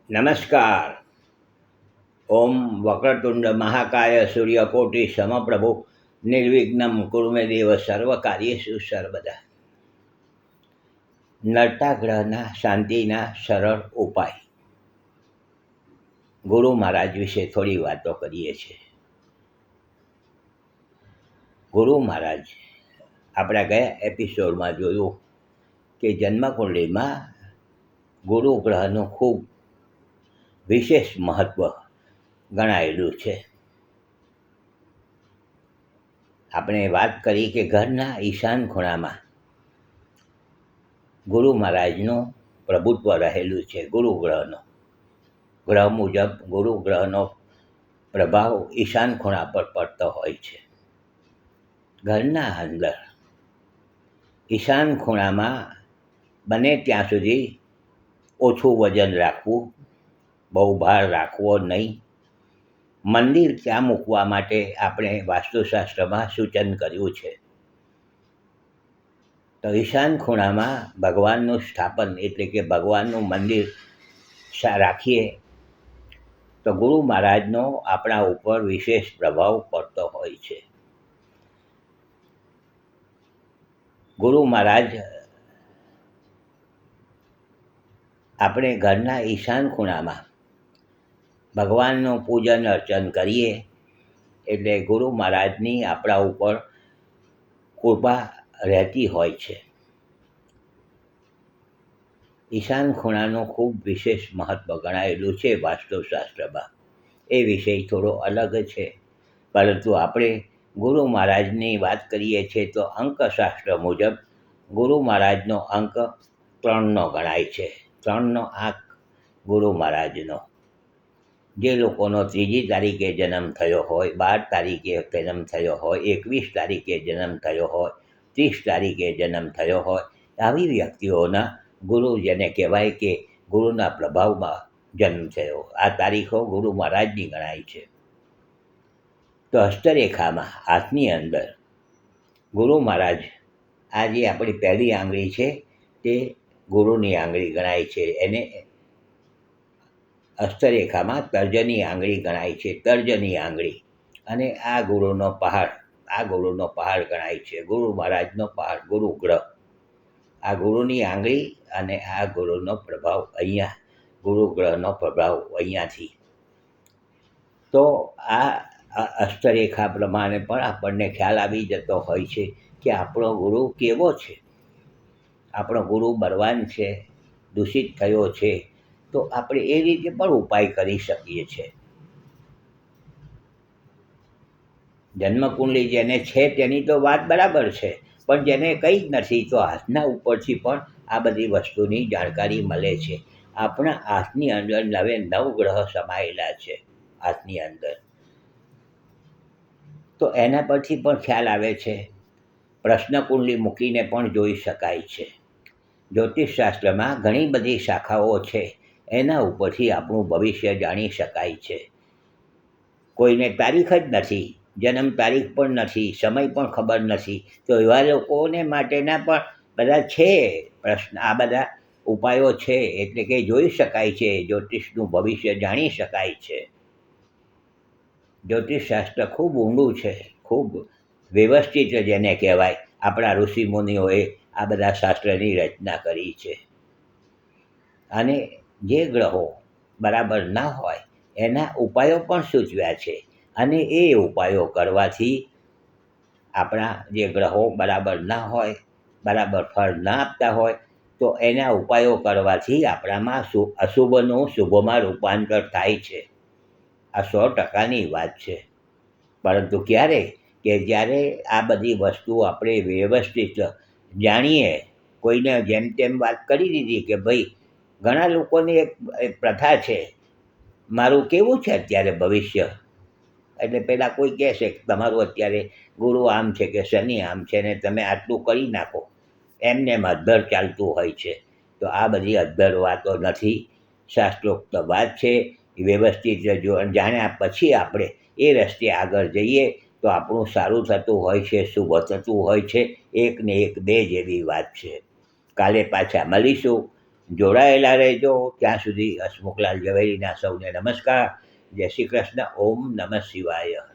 નમસ્કાર. ઓમ વક્રતુંડ મહાકાય સૂર્યકોટિ સમપ્રભુ નિર્વિઘ્નમ કુરુ મે દેવ સર્વકાર્યેષુ સર્વદા. નરતા ગ્રહના શાંતિના સરળ ઉપાય. ગુરુ મહારાજ વિશે થોડી વાતો કરીએ છીએ. ગુરુ મહારાજ આપણા ગયા એપિસોડમાં જોયું કે જન્મકુંડલીમાં ગુરુ ગ્રહનું ખૂબ વિશેષ મહત્ત્વ ગણાયેલું છે. આપણે વાત કરી કે ઘરના ઈશાન ખૂણામાં ગુરુ મહારાજનું પ્રભુત્વ રહેલું છે. ગુરુ ગ્રહ મુજબ ગુરુ ગ્રહનો પ્રભાવ ઈશાન ખૂણા પર પડતો હોય છે. ઘરના અંદર ઈશાન ખૂણામાં બને ત્યાં સુધી ઓછું વજન રાખવું, બહુ ભાર રાખવો નહીં. મંદિર ત્યાં મૂકવા માટે આપણે વાસ્તુશાસ્ત્રમાં સૂચન કર્યું છે. તો ઈશાન ખૂણામાં ભગવાનનું સ્થાપન એટલે કે ભગવાનનું મંદિર રાખીએ તો ગુરુ મહારાજનો આપણા ઉપર વિશેષ પ્રભાવ પડતો હોય છે. ગુરુ મહારાજ આપણે ઘરના ઈશાન ખૂણામાં ભગવાનનું પૂજન અર્ચન કરીએ એટલે ગુરુ મહારાજની આપણા ઉપર કૃપા રહેતી હોય છે. ઈશાન ખૂણાનું ખૂબ વિશેષ મહત્ત્વ ગણાયેલું છે વાસ્તુશાસ્ત્રમાં. એ વિષય થોડો અલગ છે, પરંતુ આપણે ગુરુ મહારાજની વાત કરીએ છીએ તો અંકશાસ્ત્ર મુજબ ગુરુ મહારાજનો અંક 3નો ગણાય છે. 3નો આંક ગુરુ મહારાજનો. જે લોકોનો 3જી તારીખે જન્મ થયો હોય, 12 તારીખે જન્મ થયો હોય, 21 તારીખે જન્મ થયો હોય, 30 તારીખે જન્મ થયો હોય, આવી વ્યક્તિઓના ગુરુ જેને કહેવાય કે ગુરુના પ્રભાવમાં જન્મ થયો, આ તારીખો ગુરુ મહારાજની ગણાય છે. તો હસ્તરેખામાં હાથની અંદર ગુરુ મહારાજ, આ જે આપણી પહેલી આંગળી છે તે ગુરુની આંગળી ગણાય છે. એને હસ્તરેખામાં તર્જની આંગળી ગણાય છે, તર્જની આંગળી. અને આ ગુરુનો પહાડ ગણાય છે. ગુરુ મહારાજનો પહાડ, ગુરુ ગ્રહ. આ ગુરુની આંગળી અને આ ગુરુનો પ્રભાવ અહીંયા, ગુરુ ગ્રહનો પ્રભાવ અહીંયાથી. તો આ હસ્તરેખા પ્રમાણે પણ આપણને ખ્યાલ આવી જતો હોય છે કે આપણો ગુરુ કેવો છે. આપણો ગુરુ બળવાન છે, દૂષિત થયો છે, તો આપણે એ રીતે પણ ઉપાય કરી શકીએ છીએ. જન્મકુંડલી જેને છે તેની તો વાત બરાબર છે, પણ જેને કંઈ જ નથી તો હાથના ઉપરથી પણ આ બધી વસ્તુની જાણકારી મળે છે. આપણા હાથની અંદર 9 ગ્રહ સમાયેલા છે. હાથની અંદર તો એના પરથી પણ ખ્યાલ આવે છે. પ્રશ્નકુંડલી મૂકીને પણ જોઈ શકાય છે. જ્યોતિષશાસ્ત્રમાં ઘણી બધી શાખાઓ છે, એના ઉપરથી આપણું ભવિષ્ય જાણી શકાય છે. કોઈને તારીખ જ નથી, જન્મ તારીખ પણ નથી, સમય પણ ખબર નથી, તો એવા લોકોને માટેના પણ બધા છે પ્રશ્ન, આ બધા ઉપાયો છે. એટલે કે જોઈ શકાય છે, જ્યોતિષનું ભવિષ્ય જાણી શકાય છે. જ્યોતિષશાસ્ત્ર ખૂબ ઊંડું છે, ખૂબ વ્યવસ્થિત જેને કહેવાય. આપણા ઋષિમુનિઓએ આ બધા શાસ્ત્રની રચના કરી છે. અને જે ગ્રહો બરાબર ના હોય એના ઉપાયો પણ સૂચવ્યા છે. અને એ ઉપાયો કરવાથી આપણા જે ગ્રહો બરાબર ના હોય, બરાબર ફળ ના આપતા હોય, તો એના ઉપાયો કરવાથી આપણામાં અશુભનું શુભમાં રૂપાંતર થાય છે. આ 100%ની વાત છે. પરંતુ ક્યારે કે જ્યારે આ બધી વસ્તુ આપણે વ્યવસ્થિત જાણીએ. કોઈને જેમ તેમ વાત કરી દીધી કે ભાઈ, ઘણા લોકોની એક પ્રથા છે, મારું કેવું છે અત્યારે ભવિષ્ય, એટલે પહેલાં કોઈ કહેશે કે તમારું અત્યારે ગુરુ આમ છે કે શનિ આમ છે ને તમે આટલું કરી નાખો. એમને એમ અધ્ધર ચાલતું હોય છે. તો આ બધી અધ્ધર વાતો નથી, શાસ્ત્રોક્ત વાત છે. વ્યવસ્થિત જાણ્યા પછી આપણે એ રસ્તે આગળ જઈએ તો આપણું સારું થતું હોય છે, શુભ થતું હોય છે. 1 ને 1 2 જેવી વાત છે. કાલે પાછા મળીશું. જોડાયેલા રહેજો. ત્યાં સુધી હસમુખલાલ ઝવેરીના સૌને નમસ્કાર. જય શ્રી કૃષ્ણ. ઓમ નમઃ શિવાય.